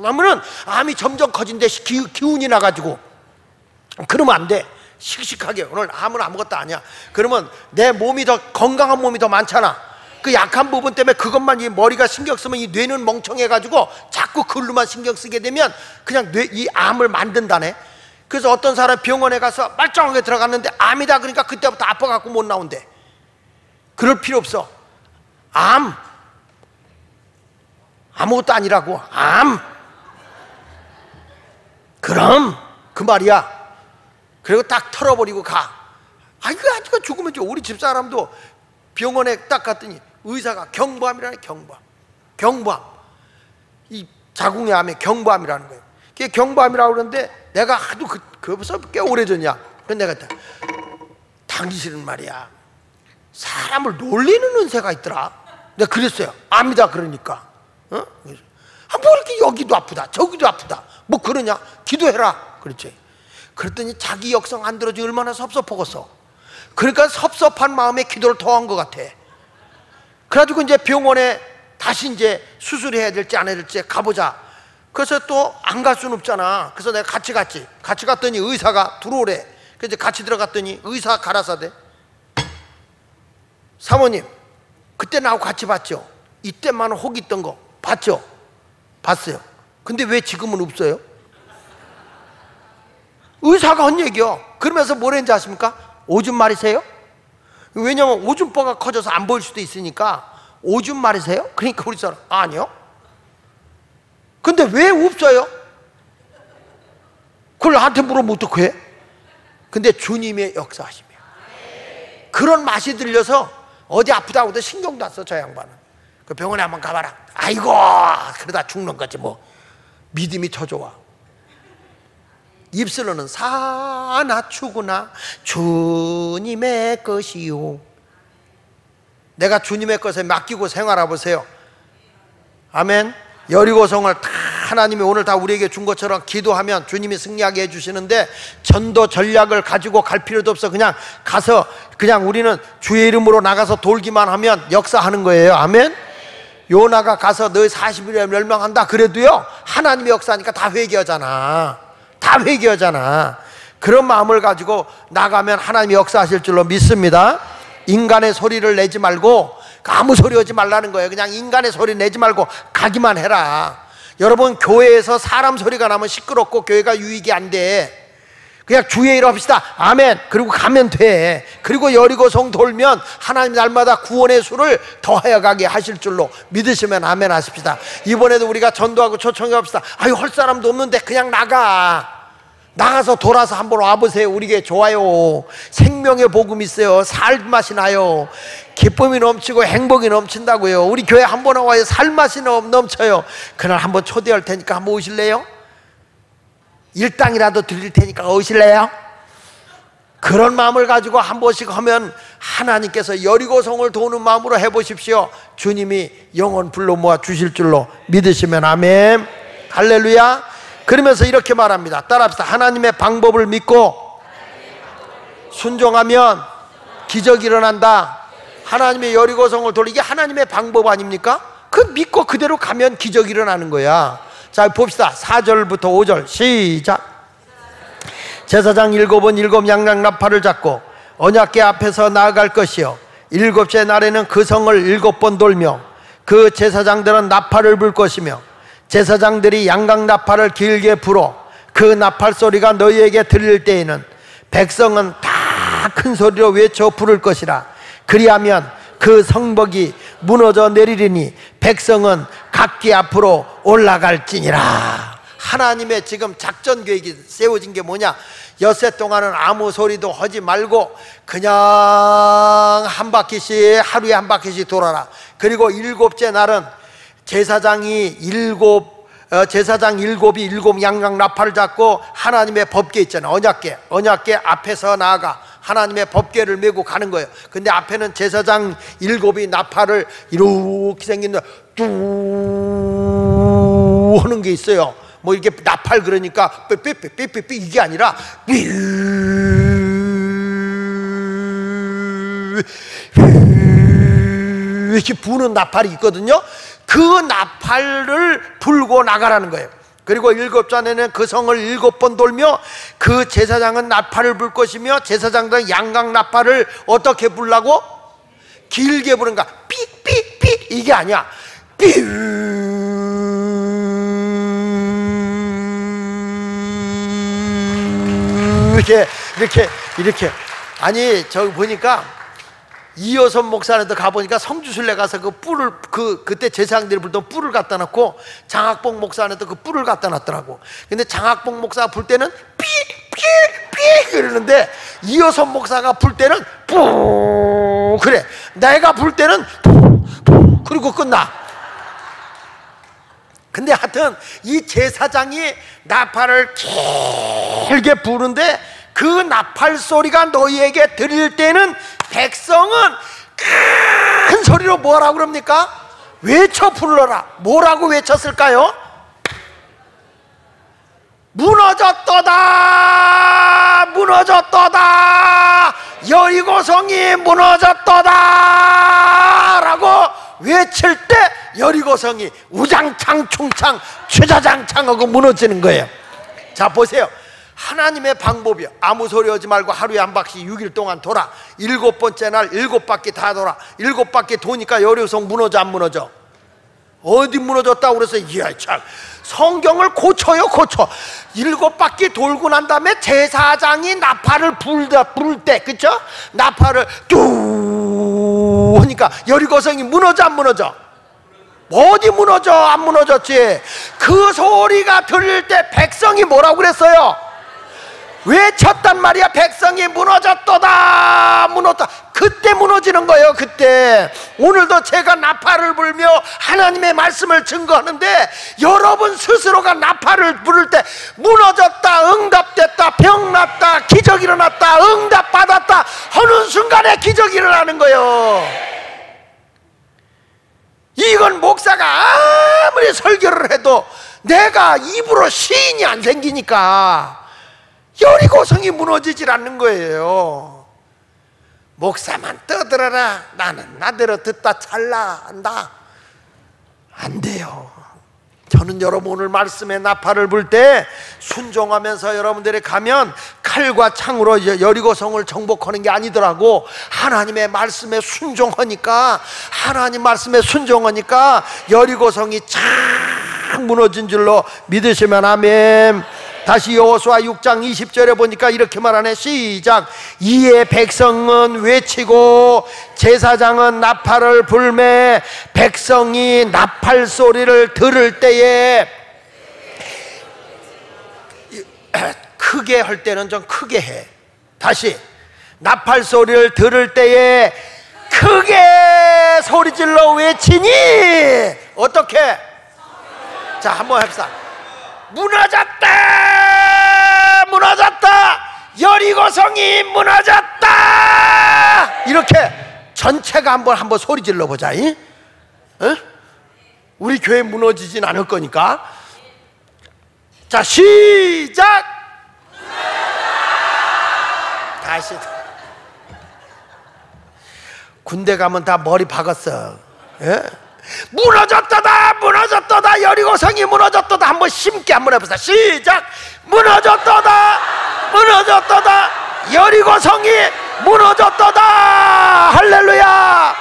하면은 암이 점점 커진데 기운이 나가지고 그러면 안 돼. 씩씩하게 오늘 암은 아무것도 아니야. 그러면 내 몸이 더 건강한 몸이 더 많잖아. 그 약한 부분 때문에 그것만 이 머리가 신경 쓰면 이 뇌는 멍청해가지고 자꾸 그걸로만 신경 쓰게 되면 그냥 이 암을 만든다네. 그래서 어떤 사람 병원에 가서 멀쩡하게 들어갔는데 암이다 그러니까 그때부터 아파갖고 못 나온대. 그럴 필요 없어. 아무것도 아니라고. 그럼 그 말이야. 그리고 딱 털어버리고 가. 이거 죽으면 우리 집사람도 병원에 딱 갔더니 의사가 경부암이라네. 경부암. 이 자궁의 암에 경부암이라는 거예요. 그게 경부암이라고 그러는데 내가 하도 그거서 꽤 오래전이야. 그래서 내가 당신은 말이야 사람을 놀리는 은사가 있더라. 내가 그랬어요. 압니다. 그러니까 뭐 이렇게 여기도 아프다 저기도 아프다 뭐 그러냐 기도해라 그랬지. 그랬더니 자기 역성 안 들어지 얼마나 섭섭하겠어. 그러니까 섭섭한 마음에 기도를 더 한 것 같아. 그래가지고 이제 병원에 다시 이제 수술해야 될지 안 해야 될지 가보자. 그래서 또 안 갈 수는 없잖아. 그래서 내가 같이 갔더니 의사가 들어오래. 그래서 같이 들어갔더니 의사가 가라사대 사모님 그때 나하고 같이 봤죠? 이때만 혹 있던 거 봤죠? 봤어요. 근데 왜 지금은 없어요? 의사가 한 얘기요. 그러면서 뭐랬는지 아십니까? 오줌 마리세요? 왜냐면 오줌보가 커져서 안 보일 수도 있으니까 오줌 마리세요? 그러니까 우리 사람 아니요. 근데 왜 없어요? 그걸 나한테 물어보면 어떡해? 근데 주님의 역사하시며 그런 맛이 들려서 어디 아프다고 해도 신경도 안 써. 저 양반은 그 병원에 한번 가봐라. 아이고 그러다 죽는 거지 뭐. 믿음이 더 좋아. 입술로는 사나 추구나 주님의 것이요. 내가 주님의 것에 맡기고 생활해 보세요. 아멘. 여리고성을 다 하나님이 오늘 다 우리에게 준 것처럼 기도하면 주님이 승리하게 해주시는데 전도 전략을 가지고 갈 필요도 없어. 그냥 가서 그냥 우리는 주의 이름으로 나가서 돌기만 하면 역사하는 거예요. 아멘. 요나가 가서 너희 40일에 멸망한다 그래도요 하나님의 역사니까 다 회개하잖아. 다 회개하잖아. 그런 마음을 가지고 나가면 하나님이 역사하실 줄로 믿습니다. 인간의 소리를 내지 말고 아무 소리 하지 말라는 거예요. 그냥 인간의 소리 내지 말고 가기만 해라. 여러분 교회에서 사람 소리가 나면 시끄럽고 교회가 유익이 안 돼. 그냥 주의 일 합시다. 아멘. 그리고 가면 돼. 그리고 여리고성 돌면 하나님 날마다 구원의 수를 더하여 가게 하실 줄로 믿으시면 아멘 하십시다. 이번에도 우리가 전도하고 초청해 합시다. 아유 할 사람도 없는데 그냥 나가서 돌아서 한번 와보세요. 우리 교회 좋아요. 생명의 복음 있어요. 살맛이 나요. 기쁨이 넘치고 행복이 넘친다고요. 우리 교회 한번 와요. 살맛이 넘쳐요. 그날 한번 초대할 테니까 한번 오실래요? 일당이라도 드릴 테니까 오실래요? 그런 마음을 가지고 한 번씩 하면 하나님께서 여리고성을 도는 마음으로 해보십시오. 주님이 영혼 불러 모아 주실 줄로 믿으시면 아멘. 할렐루야. 그러면서 이렇게 말합니다. 따라합시다. 하나님의 방법을 믿고 순종하면 기적이 일어난다. 하나님의 여리고성을 돌리기 하나님의 방법 아닙니까? 그 믿고 그대로 가면 기적이 일어나는 거야. 자 봅시다. 4절부터 5절 시작. 제사장 7은 7 양양 나팔을 잡고 언약궤 앞에서 나아갈 것이요 일곱째 날에는 그 성을 7번 돌며 그 제사장들은 나팔을 불 것이며 제사장들이 양각 나팔을 길게 불어 그 나팔 소리가 너희에게 들릴 때에는 백성은 다 큰 소리로 외쳐 부를 것이라. 그리하면 그 성벽이 무너져 내리리니 백성은 각기 앞으로 올라갈지니라. 하나님의 지금 작전 계획이 세워진 게 뭐냐? 엿새 동안은 아무 소리도 하지 말고 그냥 한 바퀴씩 하루에 한 바퀴씩 돌아라. 그리고 일곱째 날은 제사장 일곱이 7 양각 나팔을 잡고 하나님의 법궤 있잖아요. 언약궤 앞에서 나아가 하나님의 법궤를 메고 가는 거예요. 근데 앞에는 제사장 7이 나팔을 이렇게 생긴 뚜 하는 게 있어요. 뭐 이렇게 나팔 그러니까 삐삐삐삐삐 이게 아니라 이렇게 부는 나팔이 있거든요. 그 나팔을 불고 나가라는 거예요. 그리고 7잔에는 그 성을 7번 돌며 그 제사장은 나팔을 불 것이며 제사장들은 양각 나팔을 어떻게 불라고? 길게 부른가? 삑삑삑 이게 아니야. 삑 이렇게 아니 저기 보니까 이여선 목사한테 가보니까 성주순례 가서 그 뿔을 그때 제사장들이 불던 뿔을 갖다 놓고 장학봉 목사한테 그 뿔을 갖다 놨더라고. 근데 장학봉 목사가 불 때는 삐삐삐 그러는데 이여선 목사가 불 때는 뿌 그래. 내가 불 때는 뿌 그리고 끝나. 근데 하여튼 이 제사장이 나팔을 길게 부는데 그 나팔 소리가 너희에게 들릴 때는 백성은 큰 소리로 뭐라고 그럽니까? 외쳐 불러라. 뭐라고 외쳤을까요? 무너졌도다, 무너졌도다, 여리고성이 무너졌도다 라고 외칠 때 여리고성이 우장창 충창 최자장창하고 무너지는 거예요. 자, 보세요. 하나님의 방법이요. 아무 소리 하지 말고 하루에 한 바퀴 6일 동안 돌아. 7번째 날 7바퀴 다 돌아. 7바퀴 도니까 여리고성 무너져 안 무너져? 어디 무너졌다고 그래서 이야 참 성경을 고쳐요. 고쳐. 7바퀴 돌고 난 다음에 제사장이 나팔을 부를 때, 그쵸? 나팔을 뚜 하니까 여리고성이 무너져 안 무너져? 어디 무너져? 안 무너졌지? 그 소리가 들릴 때 백성이 뭐라고 그랬어요? 외쳤단 말이야. 백성이 무너졌도다, 무너졌다. 그때 무너지는 거예요. 그때. 오늘도 제가 나팔을 불며 하나님의 말씀을 증거하는데 여러분 스스로가 나팔을 부를 때 무너졌다, 응답됐다, 병났다, 기적 일어났다, 응답받았다 하는 순간에 기적이 일어나는 거예요. 이건 목사가 아무리 설교를 해도 내가 입으로 시인이 안 생기니까 여리고성이 무너지질 않는 거예요. 목사만 떠들어라. 나는 나대로 듣다 찰나 한다. 안 돼요. 저는 여러분 오늘 말씀에 나팔을 불 때 순종하면서 여러분들이 가면 칼과 창으로 여리고성을 정복하는 게 아니더라고. 하나님의 말씀에 순종하니까, 하나님 말씀에 순종하니까 여리고성이 착 무너진 줄로 믿으시면 아멘. 다시 여호수아 6장 20절에 보니까 이렇게 말하네. 시작. 이에 백성은 외치고 제사장은 나팔을 불매 백성이 나팔 소리를 들을 때에, 크게 할 때는 좀 크게 해. 다시. 나팔 소리를 들을 때에 크게 소리질러 외치니 어떻게? 자, 한번 합시다. 무너졌다, 무너졌다, 여리고성이 무너졌다. 이렇게 전체가 한번 소리 질러 보자. 어? 우리 교회 무너지진 않을 거니까. 자, 시작. 다시. 군대 가면 다 머리 박았어. 예? 무너졌다다, 무너졌다다, 여리고성이 무너졌다다. 한번 심게 한번 해보자. 시작. 무너졌다다, 무너졌다다, 여리고성이 무너졌다다. 할렐루야.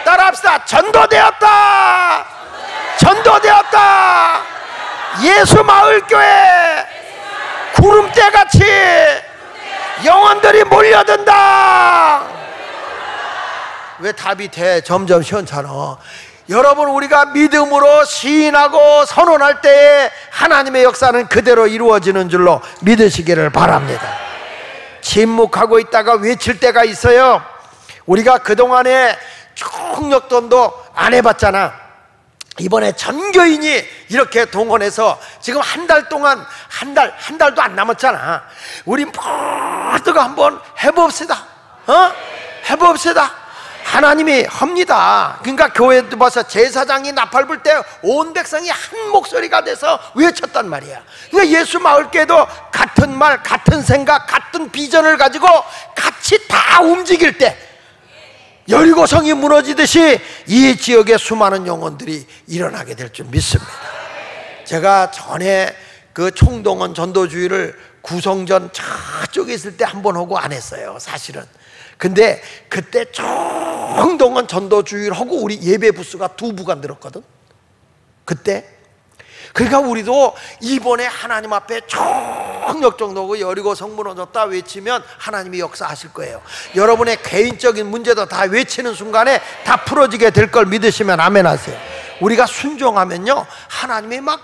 따라합시다. 전도되었다, 전도되었다. 예수마을교회 구름대같이 영혼들이 몰려든다. 왜 답이 돼? 점점 시원찮아. 여러분, 우리가 믿음으로 시인하고 선언할 때에 하나님의 역사는 그대로 이루어지는 줄로 믿으시기를 바랍니다. 침묵하고 있다가 외칠 때가 있어요. 우리가 그동안에 총력전도 안 해봤잖아. 이번에 전교인이 이렇게 동원해서 지금 한 달 동안, 한 달도 안 남았잖아. 우리 모두가 한번 해봅시다. 해봅시다. 하나님이 합니다. 그러니까 교회도 봐서 제사장이 나팔 불 때 온 백성이 한 목소리가 돼서 외쳤단 말이야. 그러니까 예수 마을교회도 같은 말, 같은 생각, 같은 비전을 가지고 같이 다 움직일 때 여리고성이 무너지듯이 이 지역의 수많은 영혼들이 일어나게 될 줄 믿습니다. 제가 전에 그 총동원 전도주의를 구성전 저쪽에 있을 때 한 번 하고 안 했어요, 사실은. 근데 그때 총동원 전도주의를 하고 우리 예배 부스가 2부가 늘었거든, 그때. 그러니까 우리도 이번에 하나님 앞에 총력정도고 여리고성 무너졌다 외치면 하나님이 역사하실 거예요. 여러분의 개인적인 문제도 다 외치는 순간에 다 풀어지게 될 걸 믿으시면 아멘 하세요. 우리가 순종하면요, 하나님이 막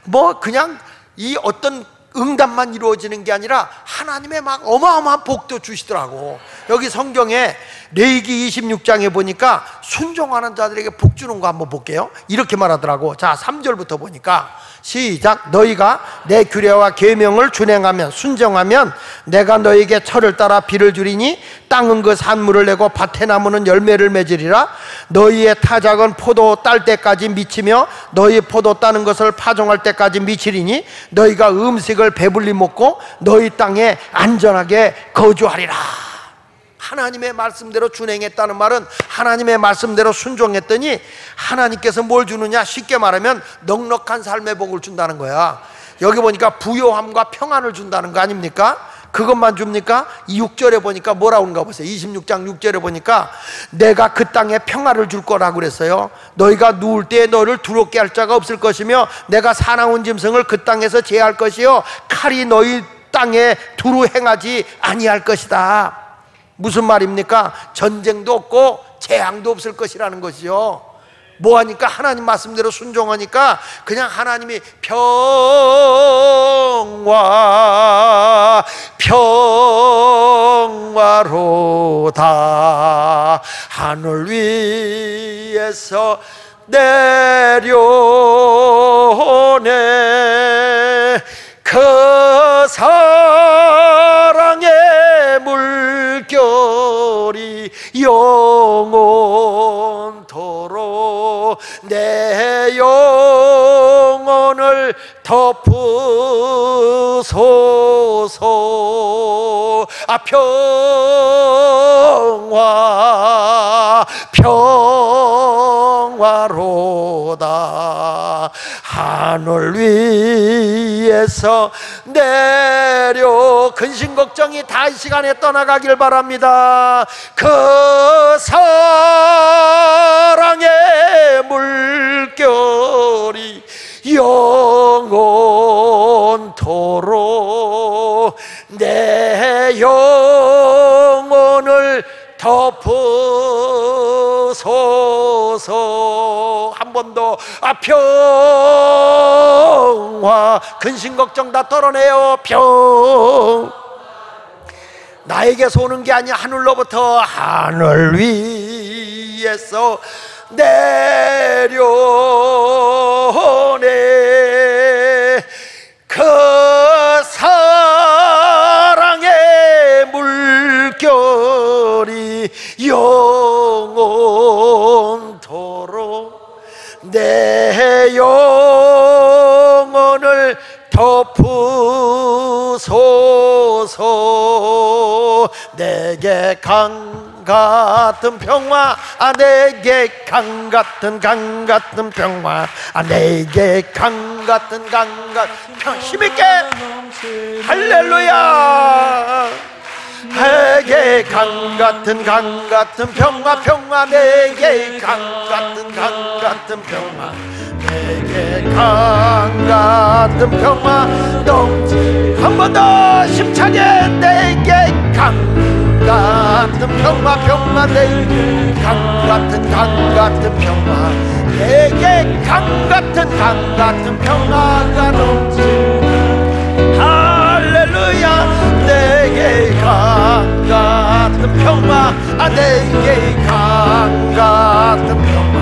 뭐 그냥 이 어떤 응답만 이루어지는 게 아니라 하나님의 막 어마어마한 복도 주시더라고. 여기 성경에 레위기 26장에 보니까 순종하는 자들에게 복 주는 거 한번 볼게요. 이렇게 말하더라고. 자, 3절부터 보니까 시작. 너희가 내 규례와 계명을 준행하면, 순종하면 내가 너희에게 철을 따라 비를 주리니 땅은 그 산물을 내고 밭에 나무는 열매를 맺으리라. 너희의 타작은 포도 딸 때까지 미치며 너희 포도 따는 것을 파종할 때까지 미치리니 너희가 음식을 배불리 먹고 너희 땅에 안전하게 거주하리라. 하나님의 말씀대로 준행했다는 말은 하나님의 말씀대로 순종했더니 하나님께서 뭘 주느냐? 쉽게 말하면 넉넉한 삶의 복을 준다는 거야. 여기 보니까 부요함과 평안을 준다는 거 아닙니까? 그것만 줍니까? 6절에 보니까 뭐라고 하는가 보세요. 26장 6절에 보니까 내가 그 땅에 평화를 줄 거라고 그랬어요. 너희가 누울 때에 너를 두렵게 할 자가 없을 것이며 내가 사나운 짐승을 그 땅에서 제할 것이요 칼이 너희 땅에 두루 행하지 아니할 것이다. 무슨 말입니까? 전쟁도 없고 재앙도 없을 것이라는 것이죠. 뭐하니까? 하나님 말씀대로 순종하니까 그냥 하나님이 평화로다 하늘 위에서 내려오네 그 사랑의 물결이 영원토록 내 영혼을 덮으소서. 평화로다 하늘 위에서 내려 근심 걱정이 다 이 시간에 떠나가길 바랍니다. 그 사랑의 물결이 영원토록 내 영혼을 덮으소서. 한 번 더. 평화 근심 걱정 다 털어내요. 나에게서 오는 게 아니야. 하늘로부터 하늘 위에서 내려오네 그 사랑의 물결이 영원토록 내 영혼을 덮으소서. 내게 강 같은 평화 내게 강 같은 평화 내게 강 같은 평화 힘있게 할렐루야. 내게 강 같은 평화 내게 강 같은 평화 내게 강 같은 평화 넘치. 한 번 더 힘차게. 내게 강 같은 평화 내게 강 같은 평화 내게 강 같은 평화가 넘치네. 할렐루야. 내게 강 같은 평화 내게 강 같은 평화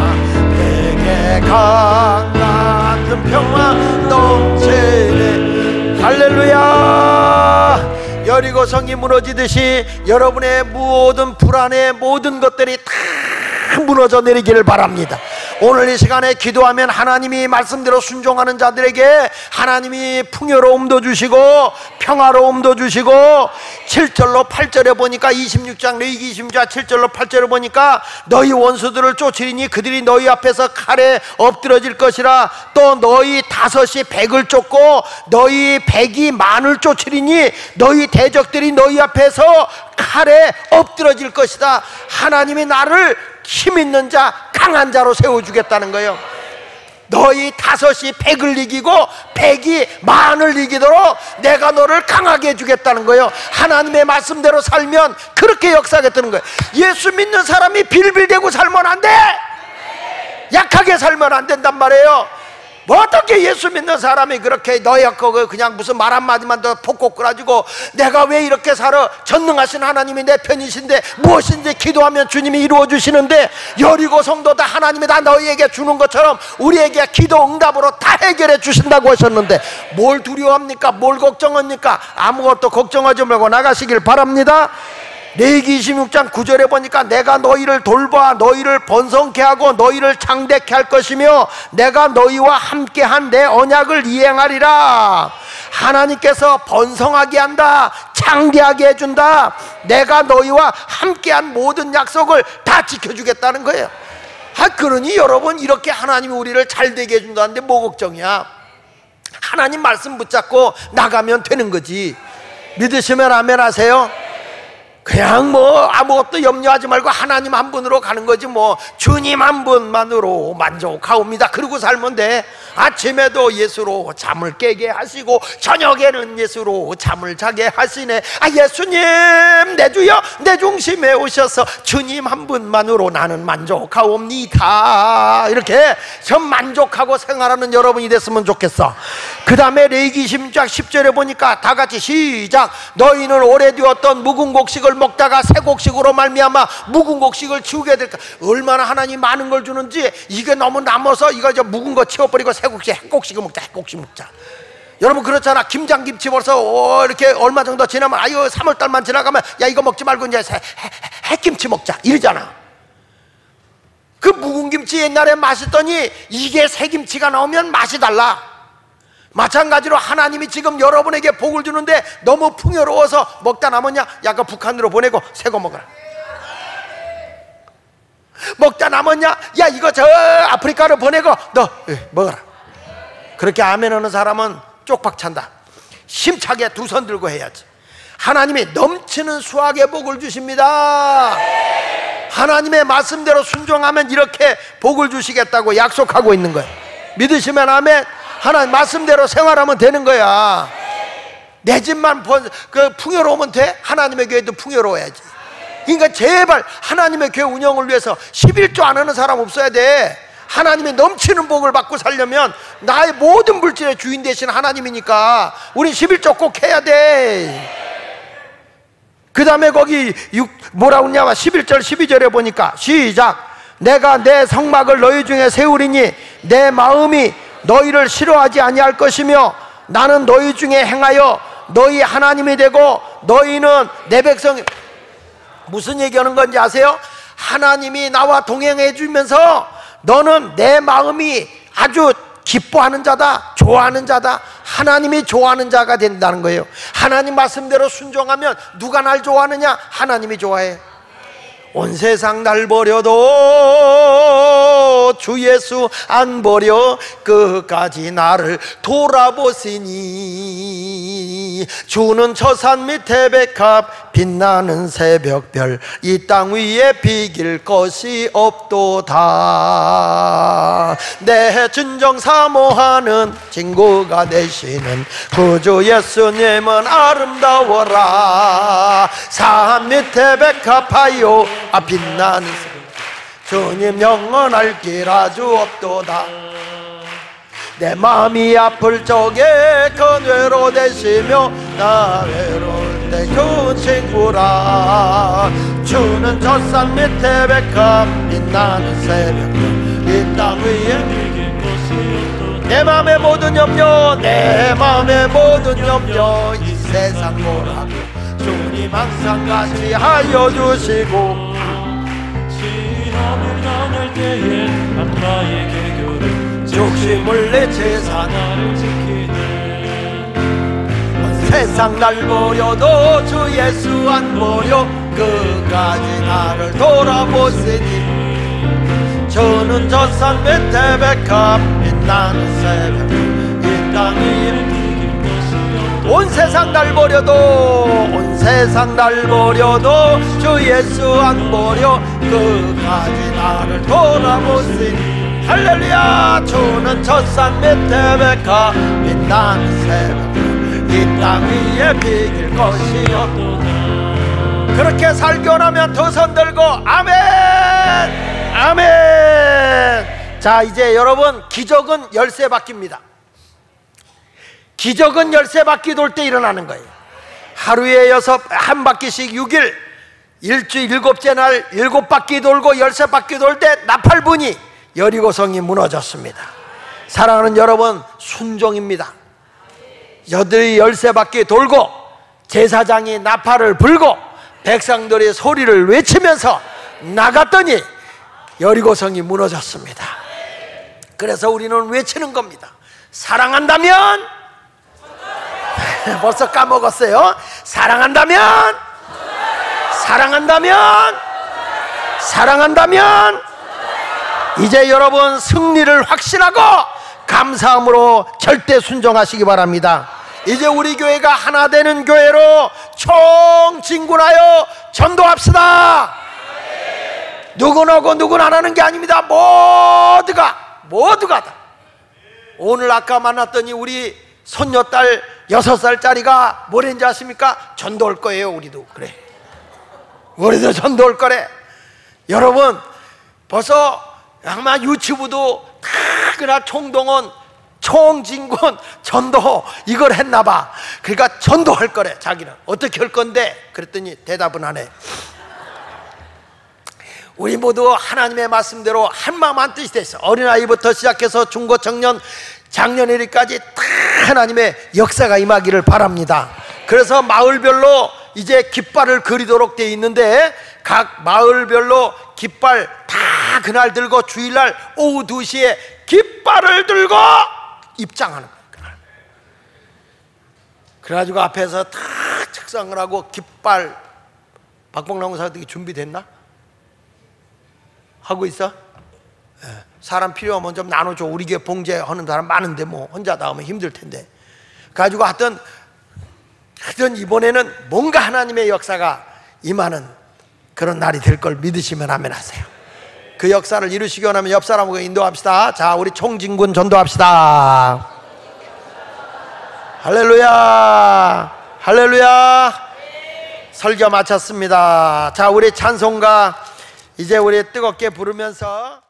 내게 강 같은 평화 넘치네. 할렐루야. 여리고 성이 무너지듯이 여러분의 모든 불안의 모든 것들이 다 무너져 내리기를 바랍니다. 오늘 이 시간에 기도하면 하나님이 말씀대로 순종하는 자들에게 하나님이 풍요로움도 주시고 평화로움도 주시고 7절로 8절에 보니까 26장 레위기 26장 7절로 8절에 보니까 너희 원수들을 쫓으리니 그들이 너희 앞에서 칼에 엎드러질 것이라. 또 너희 다섯이 백을 쫓고 너희 백이 만을 쫓으리니 너희 대적들이 너희 앞에서 칼에 엎드러질 것이다. 하나님이 나를 힘있는 자 강한 자로 세워주겠다는 거예요. 너희 다섯이 백을 이기고 백이 만을 이기도록 내가 너를 강하게 해주겠다는 거예요. 하나님의 말씀대로 살면 그렇게 역사하겠다는 거예요. 예수 믿는 사람이 빌빌대고 살면 안 돼. 약하게 살면 안 된단 말이에요. 뭐 어떻게 예수 믿는 사람이 그렇게 너였고 그냥 무슨 말 한마디만 더 폭곡 끌어가지고 내가 왜 이렇게 살아? 전능하신 하나님이 내 편이신데 무엇인지 기도하면 주님이 이루어 주시는데 여리고 성도 다 하나님이 다 너희에게 주는 것처럼 우리에게 기도 응답으로 다 해결해 주신다고 하셨는데 뭘 두려워합니까? 뭘 걱정합니까? 아무것도 걱정하지 말고 나가시길 바랍니다. 레위기 26장 9절에 보니까 내가 너희를 돌봐 너희를 번성케 하고 너희를 창대케 할 것이며 내가 너희와 함께한 내 언약을 이행하리라. 하나님께서 번성하게 한다, 창대하게 해준다. 내가 너희와 함께한 모든 약속을 다 지켜주겠다는 거예요. 그러니 여러분 이렇게 하나님이 우리를 잘되게 해준다는데 뭐 걱정이야? 하나님 말씀 붙잡고 나가면 되는 거지. 믿으시면 아멘 하세요. 그냥 뭐 아무것도 염려하지 말고 하나님 한 분으로 가는 거지 뭐 주님 한 분만으로 만족하옵니다 그러고 살면 돼. 아침에도 예수로 잠을 깨게 하시고 저녁에는 예수로 잠을 자게 하시네. 예수님 내 주여 내 중심에 오셔서 주님 한 분만으로 나는 만족하옵니다. 이렇게 전 만족하고 생활하는 여러분이 됐으면 좋겠어. 그 다음에 레위기 16장 10절에 보니까 다 같이 시작. 너희는 오래되었던 묵은 곡식을 먹다가 새 곡식으로 말미암아 묵은 곡식을 치우게 될까. 얼마나 하나님 많은 걸 주는지 이게 너무 남아서 이거 저 묵은 거 치워버리고 새 곡식 핵곡식을 먹자. 핵곡식 먹자. 여러분 그렇잖아. 김장김치 벌써 이렇게 얼마 정도 지나면 아유 3월달만 지나가면 야 이거 먹지 말고 이제 핵김치 먹자 이러잖아. 그 묵은 김치 옛날에 맛있더니 이게 새김치가 나오면 맛이 달라. 마찬가지로 하나님이 지금 여러분에게 복을 주는데 너무 풍요로워서 먹다 남았냐? 약간 북한으로 보내고 새 거 먹어라. 먹다 남았냐? 야 이거 저 아프리카로 보내고 너 먹어라. 그렇게 아멘 하는 사람은 쪽박 찬다. 힘차게 두 손 들고 해야지. 하나님이 넘치는 수확의 복을 주십니다. 하나님의 말씀대로 순종하면 이렇게 복을 주시겠다고 약속하고 있는 거예요. 믿으시면 아멘. 하나님 말씀대로 생활하면 되는 거야. 내 집만 풍요로우면 돼? 하나님의 교회도 풍요로워야지. 그러니까 제발 하나님의 교회 운영을 위해서 11조 안 하는 사람 없어야 돼. 하나님의 넘치는 복을 받고 살려면 나의 모든 물질의 주인 되신 하나님이니까 우리 11조 꼭 해야 돼. 그 다음에 거기 뭐라고 했냐면 11절 12절에 보니까 시작. 내가 내 성막을 너희 중에 세우리니 내 마음이 너희를 싫어하지 아니할 것이며 나는 너희 중에 행하여 너희 하나님이 되고 너희는 내 백성이. 무슨 얘기하는 건지 아세요? 하나님이 나와 동행해 주면서 너는 내 마음이 아주 기뻐하는 자다, 좋아하는 자다, 하나님이 좋아하는 자가 된다는 거예요. 하나님 말씀대로 순종하면 누가 날 좋아하느냐? 하나님이 좋아해. 온 세상 날 버려도 주 예수 안 버려 끝까지 나를 돌아보시니 주는 저 산 밑에 백합 빛나는 새벽별 이 땅 위에 비길 것이 없도다. 내 진정 사모하는 친구가 되시는 구주 예수님은 아름다워라. 산 밑에 백합하여 빛나는 주님 영원할 길 아주 없도다. 내 마음이 아플 적에 그대로 되시며 나 외로울 때 좋은 친구라. 주는 저 산 밑에 백합 빛나는 새벽 이 땅 위에 내 맘의 모든 염려 내 맘의 모든 염려 이 세상 뭐라도 주님 항상 같이 하여 주시고 시험을 당할 때에 나에게 교를 욕심을 내 제사나를 지키네. 세상 날 버려도 주 예수 안 버려 끝까지 나를 돌아보시니 저는 저 산 밑에 백합 빛나는 새벽 이 땅 위에 온 세상 날 버려도 온 세상 날 버려도 주 예수 안 버려 끝까지 나를 돌아보시니 할렐루야. 주는 저 산 밑에 백합 빛나는 새벽 이 땅 위에 비길 것이 없도다. 그렇게 살기 원하면 두 손 들고 아멘 아멘. 자 자, 이제 여러분, 기적은 열쇠 바뀝니다. 기적은 열쇠 바퀴 돌 때 일어나는 거예요. 하루에 한 바퀴씩 6일, 일주일 7째 날 7바퀴 돌고 열쇠 바퀴 돌 때 나팔분이 여리고성이 무너졌습니다. 사랑하는 여러분, 순종입니다. 열쇠 바퀴 돌고 제사장이 나팔을 불고 백성들이 소리를 외치면서 나갔더니 여리고성이 무너졌습니다. 그래서 우리는 외치는 겁니다. 사랑한다면 벌써 까먹었어요. 사랑한다면 이제 여러분 승리를 확신하고 감사함으로 절대 순종하시기 바랍니다. 이제 우리 교회가 하나 되는 교회로 총진군하여 전도합시다. 누구나고 누구나 안 하는 게 아닙니다. 모두가 다. 오늘 아까 만났더니 우리 손녀딸 6살짜리가 뭐랬는지 아십니까? 전도 올 거예요. 우리도 그래. 우리도 전도 올 거래. 여러분, 벌써 아마 유치부도 다 그날 총동원, 총진군, 전도 이걸 했나봐. 그러니까 전도할 거래. 자기는 어떻게 할 건데? 그랬더니 대답은 안 해. 우리 모두 하나님의 말씀대로 한마음 한뜻이 됐어. 어린아이부터 시작해서 중고, 청년, 장년일까지 다 하나님의 역사가 임하기를 바랍니다. 그래서 마을별로 이제 깃발을 그리도록 되어 있는데 각 마을별로 깃발 다 그날 들고 주일날 오후 2시에 깃발을 들고 입장하는 거예요. 그래가지고 앞에서 다 책상을 하고 깃발, 박봉남 목사님이 준비됐나? 하고 있어? 사람 필요하면 좀 나눠줘. 우리 교회 봉제하는 사람 많은데 뭐 혼자 나오면 힘들 텐데. 가지고 하여튼 이번에는 뭔가 하나님의 역사가 임하는 그런 날이 될 걸 믿으시면 아멘 하세요. 그 역사를 이루시기 원하면 옆 사람하고 인도합시다. 자, 우리 총진군 전도합시다. 할렐루야, 할렐루야. 설교 마쳤습니다. 자, 우리 찬송가 이제 우리 뜨겁게 부르면서